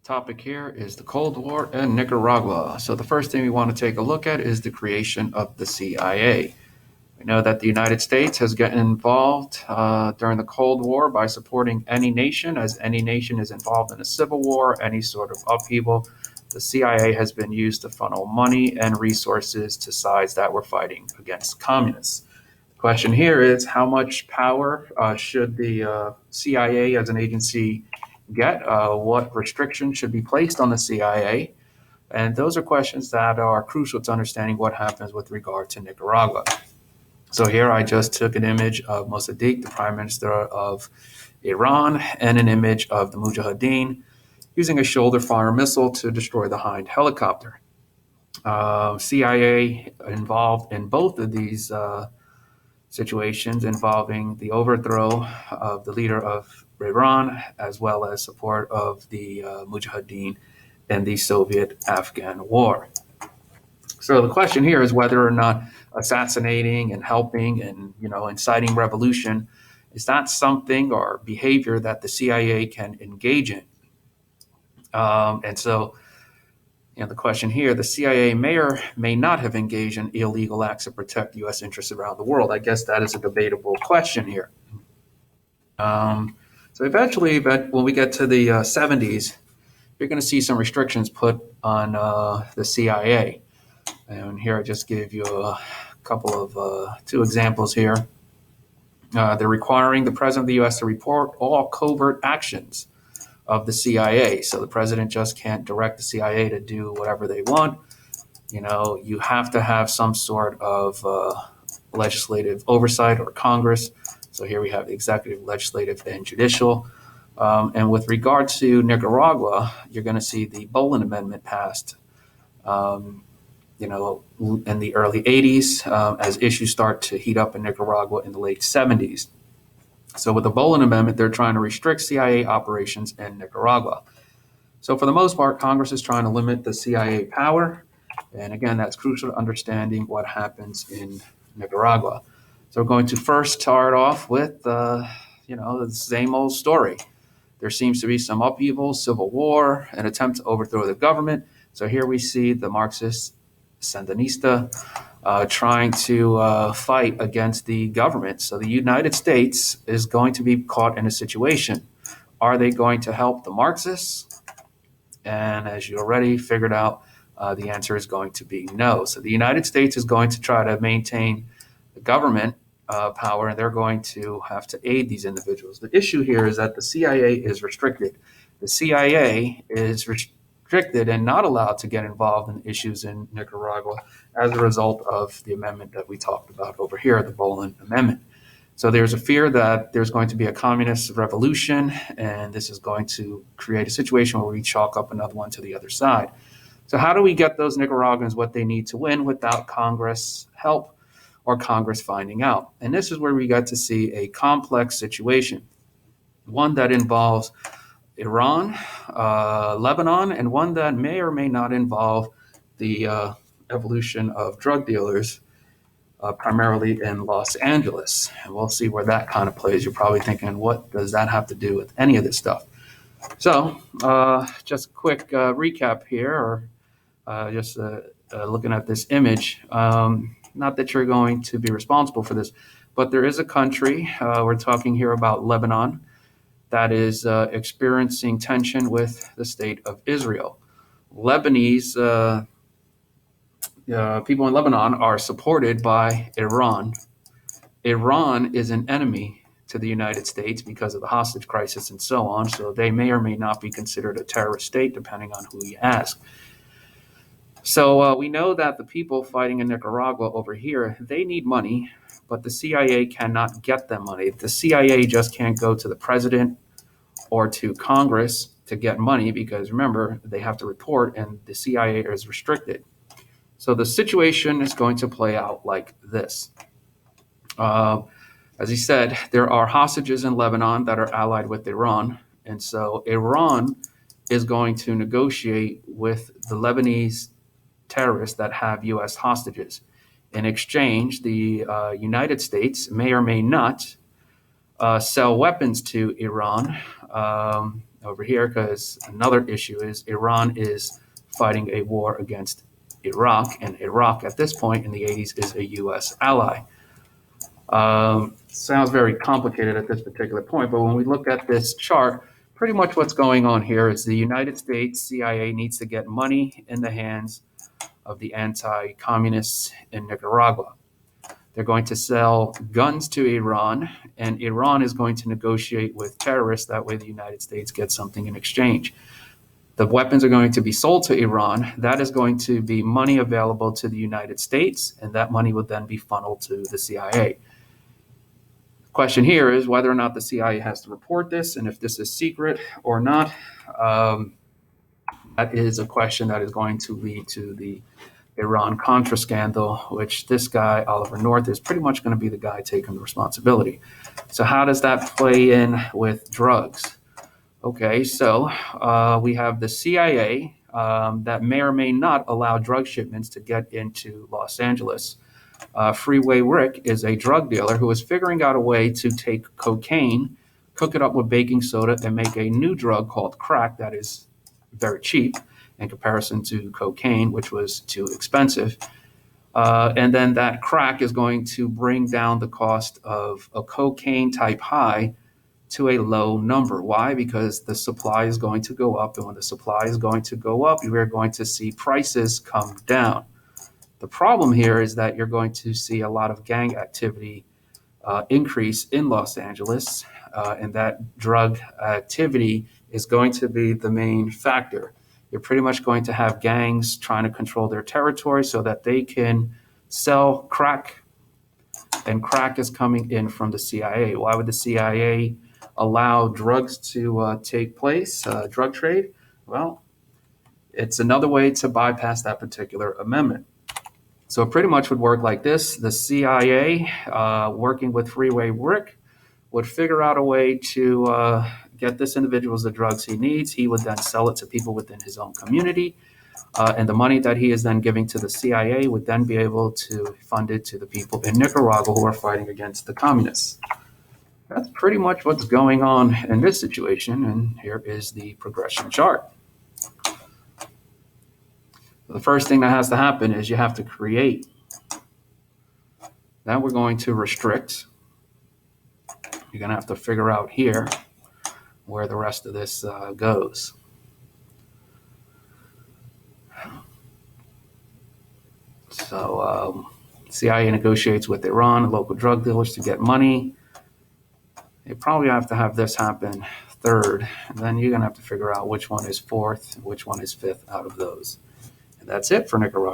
Topic here is the Cold War and Nicaragua. So the first thing we want to take a look at is the creation of the CIA. We know that the United States has gotten involved during the Cold War by supporting any nation, as any nation is involved in a civil war, any sort of upheaval. The CIA has been used to funnel money and resources to sides that were fighting against communists. The question here is how much power should the CIA as an agency get? What restrictions should be placed on the CIA? And those are questions that are crucial to understanding what happens with regard to Nicaragua. So here I just took an image of Mossadegh, the prime minister of Iran, and an image of the Mujahideen using a shoulder-fire missile to destroy the Hind helicopter. CIA involved in both of these situations involving the overthrow of the leader of Iran, as well as support of the Mujahideen in the Soviet-Afghan war. So the question here is whether or not assassinating and helping and inciting revolution is that something or behavior that the CIA can engage in. The question here, the CIA may or may not have engaged in illegal acts to protect U.S. interests around the world. I guess that is a debatable question here. So eventually, when we get to the 70s, you're going to see some restrictions put on the CIA. And here I just gave you a couple of two examples here. They're requiring the president of the U.S. to report all covert actions of the CIA. So the president just can't direct the CIA to do whatever they want. You have to have some sort of legislative oversight or Congress. So here we have the executive, legislative, and judicial. And with regard to Nicaragua, you're going to see the Boland Amendment passed, in the early 80s as issues start to heat up in Nicaragua in the late 70s. So with the Boland Amendment, they're trying to restrict CIA operations in Nicaragua. So for the most part, Congress is trying to limit the CIA power. And again, that's crucial to understanding what happens in Nicaragua. So we're going to first start off with, the same old story. There seems to be some upheaval, civil war, an attempt to overthrow the government. So here we see the Marxist Sandinista trying to fight against the government. So the United States is going to be caught in a situation. Are they going to help the Marxists? And as you already figured out, the answer is going to be no. So the United States is going to try to maintain the government power, and they're going to have to aid these individuals. The issue here is that the CIA is restricted. The CIA is restricted and not allowed to get involved in issues in Nicaragua as a result of the amendment that we talked about over here, the Boland Amendment. So there's a fear that there's going to be a communist revolution, and this is going to create a situation where we chalk up another one to the other side. So how do we get those Nicaraguans what they need to win without Congress help or Congress finding out? And this is where we got to see a complex situation, one that involves Iran, Lebanon, and one that may or may not involve the evolution of drug dealers, primarily in Los Angeles. And we'll see where that kind of plays. You're probably thinking, what does that have to do with any of this stuff? So just a quick recap here, or just looking at this image. Not that you're going to be responsible for this, but there is a country, we're talking here about Lebanon, that is experiencing tension with the state of Israel. Lebanese people in Lebanon are supported by Iran. Iran is an enemy to the United States because of the hostage crisis and so on, so they may or may not be considered a terrorist state, depending on who you ask. So we know that the people fighting in Nicaragua over here, they need money, but the CIA cannot get them money. The CIA just can't go to the president or to Congress to get money because, remember, they have to report and the CIA is restricted. So the situation is going to play out like this. As he said, there are hostages in Lebanon that are allied with Iran. And so Iran is going to negotiate with the Lebanese terrorists that have U.S. hostages. In exchange, the United States may or may not sell weapons to Iran over here because another issue is Iran is fighting a war against Iraq, and Iraq at this point in the 80s is a U.S. ally. Sounds very complicated at this particular point, but when we look at this chart, pretty much what's going on here is the United States CIA needs to get money in the hands of the anti-communists in Nicaragua. They're going to sell guns to Iran, and Iran is going to negotiate with terrorists. That way the United States gets something in exchange. The weapons are going to be sold to Iran. That is going to be money available to the United States, and that money would then be funneled to the CIA. The question here is whether or not the CIA has to report this, and if this is secret or not. That is a question that is going to lead to the Iran-Contra scandal, which this guy, Oliver North, is pretty much going to be the guy taking the responsibility. So how does that play in with drugs? Okay, so we have the CIA that may or may not allow drug shipments to get into Los Angeles. Freeway Rick is a drug dealer who is figuring out a way to take cocaine, cook it up with baking soda, and make a new drug called crack that is very cheap in comparison to cocaine, which was too expensive. And then that crack is going to bring down the cost of a cocaine type high to a low number. Why? Because the supply is going to go up. And when the supply is going to go up, we're going to see prices come down. The problem here is that you're going to see a lot of gang activity increase in Los Angeles, and that drug activity is going to be the main factor. You're pretty much going to have gangs trying to control their territory so that they can sell crack, and crack is coming in from the CIA. Why would the CIA allow drugs to take place, drug trade? Well, it's another way to bypass that particular amendment. So it pretty much would work like this. The CIA, working with Freeway Rick, would figure out a way to get this individual the drugs he needs. He would then sell it to people within his own community. And the money that he is then giving to the CIA would then be able to fund it to the people in Nicaragua who are fighting against the communists. That's pretty much what's going on in this situation. And here is the progression chart. The first thing that has to happen is you have to create. Then we're going to restrict. You're going to have to figure out here where the rest of this goes. So CIA negotiates with Iran and local drug dealers to get money. You probably have to have this happen third, and then you're going to have to figure out which one is fourth, which one is fifth out of those. And that's it for Nicaragua.